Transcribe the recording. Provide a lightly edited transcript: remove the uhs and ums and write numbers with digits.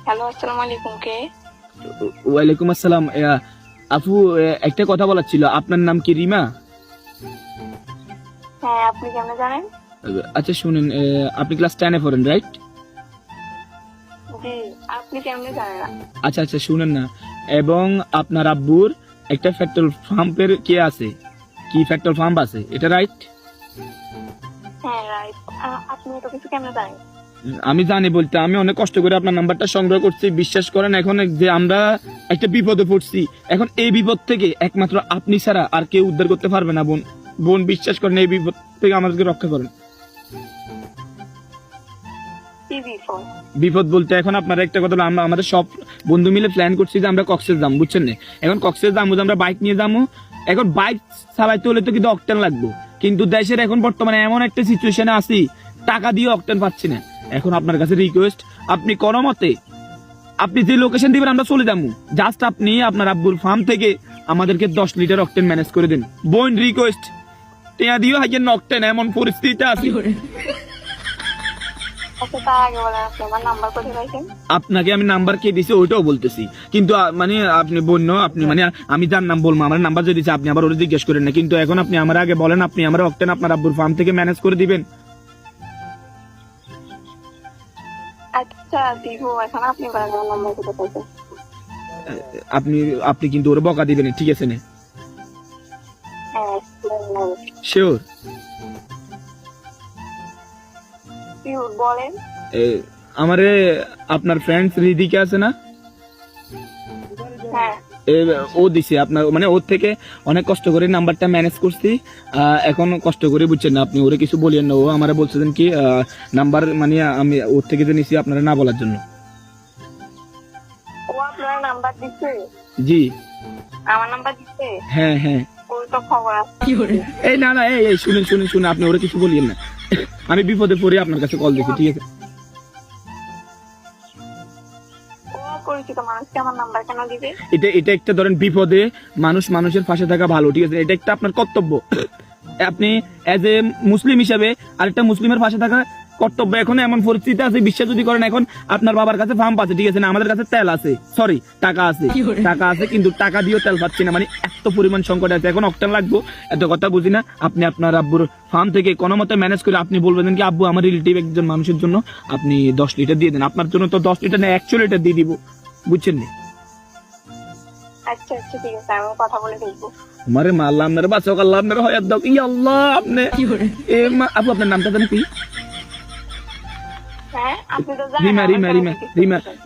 Hello, আসসালামু আলাইকুম। কে? ওয়ালাইকুম আসসালাম। আপু, একটা কথা বলার ছিল। আপনার নাম কি রিমা? হ্যাঁ, আপনি কেমনে জানেন? আচ্ছা শুনেন, আপনি ক্লাস 10-এ পড়েন, রাইট? জি। আপনি কেমনে জানেন? আচ্ছা আচ্ছা, শুনেন না। এবং আপনার আব্বুর একটা পেট্রোল পাম্পের কে আছে, কি পেট্রোল পাম্প আছে, এটা রাইট? হ্যাঁ, রাইট। আপনি তো কিছু কেমনে জানেন? আমি জানি বলতে, আমি অনেক কষ্ট করে আপনার নাম্বারটা সংগ্রহ করছি। বিশ্বাস করেন, এখন যে আমরা একটা বিপদে পড়ছি, এখন এই বিপদ থেকে একমাত্র আপনি ছাড়া আর কেউ উদ্ধার করতে পারবে না। বোন বোন বিশ্বাস করেন, এই বিপদ থেকে আমাদেরকে রক্ষা করেন। কি বিফোন? বিপদ বলতে এখন আপনার একটা কথা হলো, আমরা আমাদের সব বন্ধু মিলে প্ল্যান করছি যে আমরা কক্সেস যাবো, বুঝছেন না? এখন কক্সেস যাবো, আমরা বাইক নিয়ে যাবো। এখন বাইক চালাইতে হলে তো কিন্তু অকটেন লাগবে, কিন্তু দেশের এখন বর্তমানে এমন একটা সিচুয়েশনে আছি, টাকা দিয়ে অকটেন পাচ্ছি না। এখন আপনার কাছে রিকোয়েস্ট, আপনি কোনো মতে আপনি যে লোকেশন দিবেন আমরা চলে যাবো, জাস্ট আপনি আপনার আব্বুর ফার্ম থেকে আমাদেরকে 10 লিটার অকটেন ম্যানেজ করে দিন। বোন রিকোয়েস্ট, টেয়া দিও হাইয়েন অকটেন, এমন পরিস্থিতিতে আছি। আচ্ছা, তার আগে বলেন আপনি আমার নাম্বার কোথায় পাইছেন? আপনাকে আমি নাম্বার কে দিছি ওইটাও বলতেছি, কিন্তু মানে আপনি বন্য, আপনি মানে আমি যার নাম বলবো, আমার নাম্বার যদি দিচ্ছে আপনি আবার ওরা জিজ্ঞেস করেন না। কিন্তু এখন আপনি আমার আগে বলেন, আপনি আমার অকটেন আপনার আব্বুর ফার্ম থেকে ম্যানেজ করে দিবেন? আচ্ছা, দিব। এখন আপনি বলেন আমার নাম্বার কোথায় পাইছেন? আপনি আপনি কিন্তু ওরা বকা দিবেন, ঠিক আছে না? হ্যাঁ, শিওর? বলেন। আমারে আপনার ফ্রেন্ড রিদিকে আছে না, হ্যাঁ। ও দিছে আপনার, মানে ওর থেকে অনেক কষ্ট করে নাম্বারটা ম্যানেজ করছি। এখন কষ্ট করে, বুঝছেন না, আপনি ওরে কিছু বলিয়েন না। ও আমারে বলছিলেন কি নাম্বার, মানে আমি ওর থেকে যে নিছি আপনারা না বলার জন্য। ও আপনার নাম্বার দিচ্ছে? জি। আমার নাম্বার দিচ্ছে? হ্যাঁ হ্যাঁ। ওর তো খবর আছে। এই না না, এই শুনেন শুনেন শুনে, আপনি ওরে কিছু বলিয়েন না। আমি বিপদে পড়ে আপনার কাছে কল দিছি, ঠিক আছে? ও পরিচিত মানুষকে আমার নাম্বার কেন দিবে? এটা এটা একটা ধরেন, বিপদে মানুষ মানুষের পাশে থাকা ভালো, ঠিক আছে? এটা একটা আপনার কর্তব্য। আপনি এজ এ মুসলিম হিসাবে আরেকটা মুসলিমের পাশে থাকা কর্তব্য। এখন এমন পরিস্থিতি আছে, বিশ্বাস যদি করেন, এখন আপনার বাবার কাছে পাম্প আছে, ঠিক আছে না? আমাদের কাছে তেল আছে, সরি টাকা আছে, টাকা আছে, কিন্তু টাকা দিয়েও তেল পাচ্ছি না। মানে এত পরিমাণ সংকট আছে, এখন অকটেন লাগবো। এত কথা বুঝি না। আপনি আপনার আব্বুর ফার্ম থেকে কোনো মতে ম্যানেজ করে আপনি বলবেন কি, আব্বু আমার রিলেটিভ একজন মানুষের জন্য আপনি 10 লিটার দিয়ে দেন। আপনার জন্য তো 10 লিটার না, 100 লিটার দিয়ে দিব, বুঝছেন না? আচ্ছা আচ্ছা, ঠিক আছে, আমি কথা বলে দেখবো। আমারে মাল্লা, আপনার বাঁচাও, আল্লাহ আপনার হয়াত দাও। ই আল্লাহ, আপনি আপু আপনার নামটা জানেন কি? হ্যাঁ, আপনি তো জানেন রিমা রিমা আমার রিমা কেন রিমা জিজ্ঞেস করছেন?